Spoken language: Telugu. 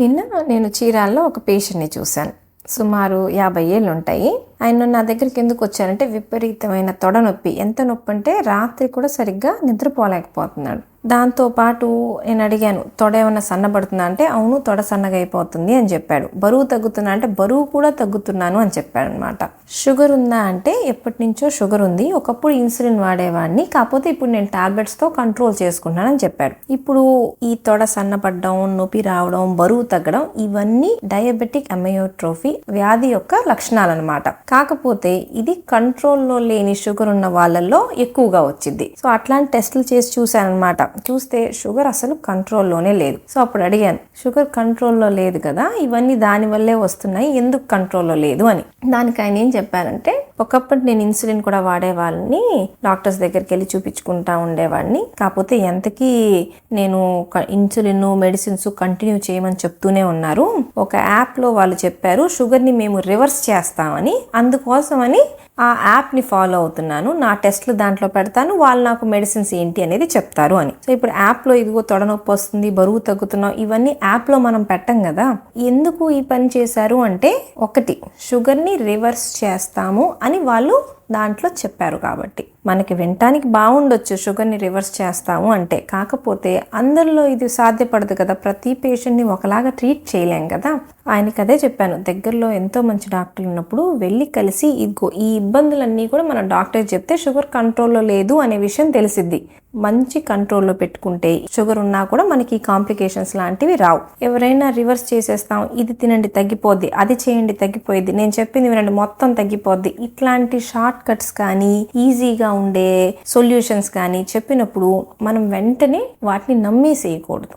నిన్న నేను చీరాల్లో ఒక పేషెంట్ని చూశాను. సుమారు 50 ఏళ్ళు ఉంటాయి. ఆయన నా దగ్గరికి ఎందుకు వచ్చారంటే విపరీతమైన తొడ నొప్పి. ఎంత నొప్పి అంటే రాత్రి కూడా సరిగ్గా నిద్రపోలేకపోతున్నాడు. దాంతోపాటు నేను అడిగాను, తొడ ఏమన్నా సన్నబడుతుందా అంటే అవును, తొడ సన్నగా అయిపోతుంది అని చెప్పాడు. బరువు తగ్గుతున్నా అంటే బరువు కూడా తగ్గుతున్నాను అని చెప్పాడు అనమాట. షుగర్ ఉందా అంటే ఎప్పటి నుంచో షుగర్ ఉంది, ఒకప్పుడు ఇన్సులిన్ వాడేవాడిని, కాకపోతే ఇప్పుడు నేను టాబ్లెట్స్తో కంట్రోల్ చేసుకుంటున్నాను అని చెప్పాడు. ఇప్పుడు ఈ తొడ సన్నపడడం, నొప్పి రావడం, బరువు తగ్గడం ఇవన్నీ డయాబెటిక్ అమయోట్రోఫీ వ్యాధి యొక్క లక్షణాలు అనమాట. కాకపోతే ఇది కంట్రోల్లో లేని షుగర్ ఉన్న వాళ్ళల్లో ఎక్కువగా వచ్చింది. సో అట్లాంటి టెస్టులు చేసి చూశానమాట. చూస్తే షుగర్ అసలు కంట్రోల్లోనే లేదు. సో అప్పుడు అడిగాను, షుగర్ కంట్రోల్లో లేదు కదా, ఇవన్నీ దాని వల్లే వస్తున్నాయి, ఎందుకు కంట్రోల్లో లేదు అని. దానికి ఆయన ఏం చెప్పారంటే, ఒకప్పుడు నేను ఇన్సులిన్ కూడా వాడేవాళ్ళని, డాక్టర్స్ దగ్గరికి వెళ్ళి చూపించుకుంటా ఉండేవాడిని, కాకపోతే ఎంతకీ నేను ఇన్సులిన్ మెడిసిన్స్ కంటిన్యూ చేయమని చెప్తూనే ఉన్నారు. ఒక యాప్లో వాళ్ళు చెప్పారు షుగర్ని మేము రివర్స్ చేస్తామని, అందుకోసమని ఆ యాప్ని ఫాలో అవుతున్నాను, నా టెస్ట్లు దాంట్లో పెడతాను, వాళ్ళు నాకు మెడిసిన్స్ ఏంటి అనేది చెప్తారు అని. సో ఇప్పుడు యాప్లో ఇదిగో తొడనొప్పి వస్తుంది, బరువు తగ్గుతున్నాం, ఇవన్నీ యాప్లో మనం పెట్టం కదా. ఎందుకు ఈ పని చేశారు అంటే, ఒకటి షుగర్ని రివర్స్ చేస్తాము అని వాళ్ళు దాంట్లో చెప్పారు కాబట్టి. మనకి వినటానికి బాగుండొచ్చు షుగర్ని రివర్స్ చేస్తాము అంటే, కాకపోతే అందరిలో ఇది సాధ్యపడదు కదా, ప్రతి పేషెంట్ని ఒకలాగా ట్రీట్ చేయలేం కదా. ఆయనకి అదే చెప్పాను, దగ్గరలో ఎంతో మంచి డాక్టర్లు ఉన్నప్పుడు వెళ్ళి కలిసి ఇదిగో ఈ ఇబ్బందులన్నీ కూడా మన డాక్టర్ చెప్తే షుగర్ కంట్రోల్లో లేదు అనే విషయం తెలిసిద్ది. మంచి కంట్రోల్లో పెట్టుకుంటే షుగర్ ఉన్నా కూడా మనకి కాంప్లికేషన్స్ లాంటివి రావు. ఎవరైనా రివర్స్ చేసేస్తాం, ఇది తినండి తగ్గిపోద్ది, అది చేయండి తగ్గిపోయింది, నేను చెప్పింది వినండి మొత్తం తగ్గిపోద్ది, ఇట్లాంటి షార్ట్ కట్స్ కానీ ఈజీగా ఉండే సొల్యూషన్స్ కానీ చెప్పినప్పుడు మనం వెంటనే వాటిని నమ్మేసేయకూడదు.